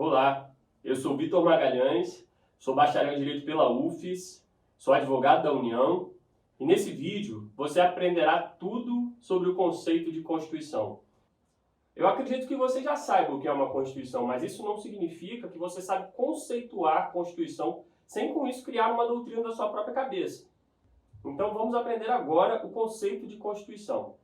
Olá, eu sou Vitor Magalhães, sou bacharel em Direito pela UFES, sou advogado da União e nesse vídeo você aprenderá tudo sobre o conceito de Constituição. Eu acredito que você já saiba o que é uma Constituição, mas isso não significa que você sabe conceituar a Constituição sem com isso criar uma doutrina da sua própria cabeça. Então vamos aprender agora o conceito de Constituição.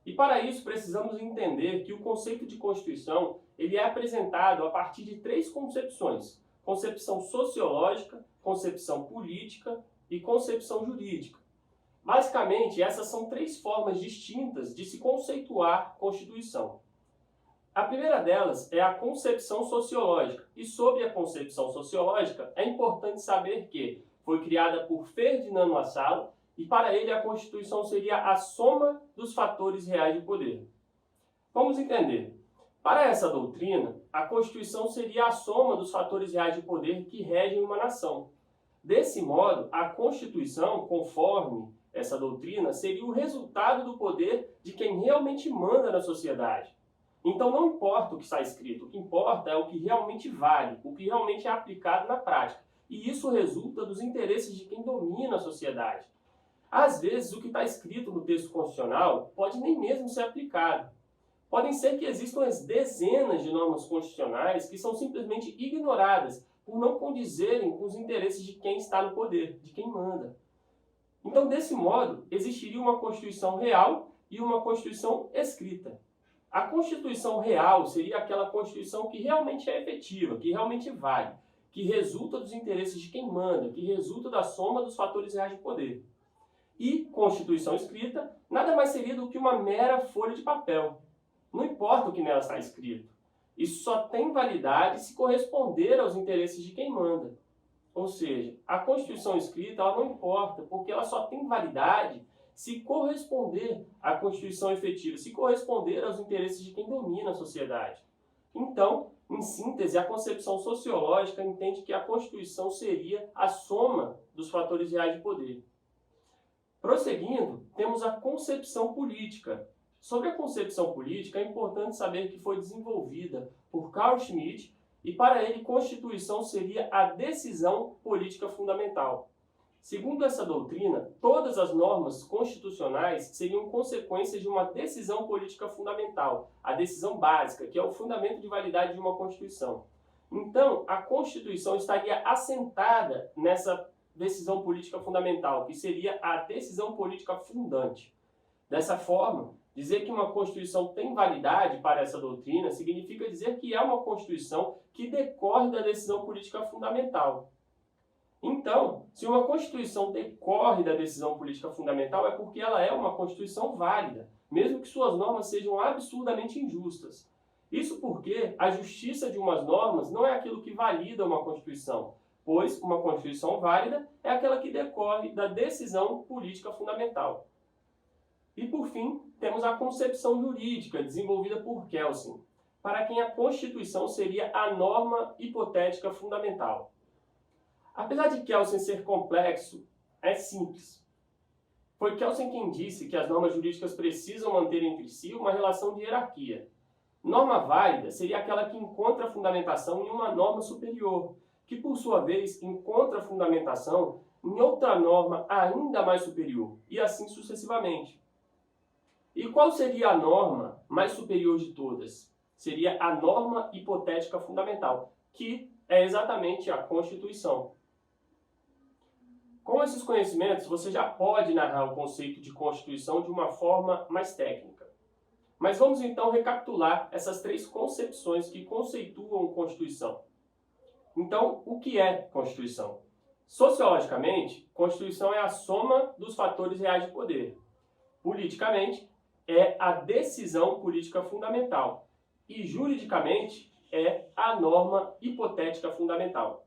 E para isso precisamos entender que o conceito de Constituição ele é apresentado a partir de três concepções: concepção sociológica, concepção política e concepção jurídica. Basicamente, essas são três formas distintas de se conceituar Constituição. A primeira delas é a concepção sociológica, e sobre a concepção sociológica é importante saber que foi criada por Ferdinand Lassalle e para ele a Constituição seria a soma dos fatores reais de poder. Vamos entender. Para essa doutrina, a Constituição seria a soma dos fatores reais de poder que regem uma nação. Desse modo, a Constituição, conforme essa doutrina, seria o resultado do poder de quem realmente manda na sociedade. Então não importa o que está escrito, o que importa é o que realmente vale, o que realmente é aplicado na prática. E isso resulta dos interesses de quem domina a sociedade. Às vezes, o que está escrito no texto constitucional pode nem mesmo ser aplicado. Podem ser que existam as dezenas de normas constitucionais que são simplesmente ignoradas por não condizerem com os interesses de quem está no poder, de quem manda. Então, desse modo, existiria uma Constituição real e uma Constituição escrita. A Constituição real seria aquela Constituição que realmente é efetiva, que realmente vale, que resulta dos interesses de quem manda, que resulta da soma dos fatores reais de poder. E Constituição escrita nada mais seria do que uma mera folha de papel. Não importa o que nela está escrito. Isso só tem validade se corresponder aos interesses de quem manda. Ou seja, a Constituição escrita ela não importa, porque ela só tem validade se corresponder à Constituição efetiva, se corresponder aos interesses de quem domina a sociedade. Então, em síntese, a concepção sociológica entende que a Constituição seria a soma dos fatores reais de poder. Prosseguindo, temos a concepção política. Sobre a concepção política, é importante saber que foi desenvolvida por Carl Schmitt e para ele Constituição seria a decisão política fundamental. Segundo essa doutrina, todas as normas constitucionais seriam consequências de uma decisão política fundamental, a decisão básica, que é o fundamento de validade de uma Constituição. Então, a Constituição estaria assentada nessa decisão política fundamental, que seria a decisão política fundante. Dessa forma, dizer que uma Constituição tem validade para essa doutrina significa dizer que é uma Constituição que decorre da decisão política fundamental. Então, se uma Constituição decorre da decisão política fundamental, é porque ela é uma Constituição válida, mesmo que suas normas sejam absurdamente injustas. Isso porque a justiça de umas normas não é aquilo que valida uma Constituição, pois uma Constituição válida é aquela que decorre da decisão política fundamental. E, por fim, temos a concepção jurídica, desenvolvida por Kelsen, para quem a Constituição seria a norma hipotética fundamental. Apesar de Kelsen ser complexo, é simples. Foi Kelsen quem disse que as normas jurídicas precisam manter entre si uma relação de hierarquia. Norma válida seria aquela que encontra fundamentação em uma norma superior, que por sua vez encontra fundamentação em outra norma ainda mais superior, e assim sucessivamente. E qual seria a norma mais superior de todas? Seria a norma hipotética fundamental, que é exatamente a Constituição. Com esses conhecimentos, você já pode narrar o conceito de Constituição de uma forma mais técnica. Mas vamos então recapitular essas três concepções que conceituam Constituição. Então, o que é Constituição? Sociologicamente, Constituição é a soma dos fatores reais de poder. Politicamente, é a decisão política fundamental. E juridicamente, é a norma hipotética fundamental.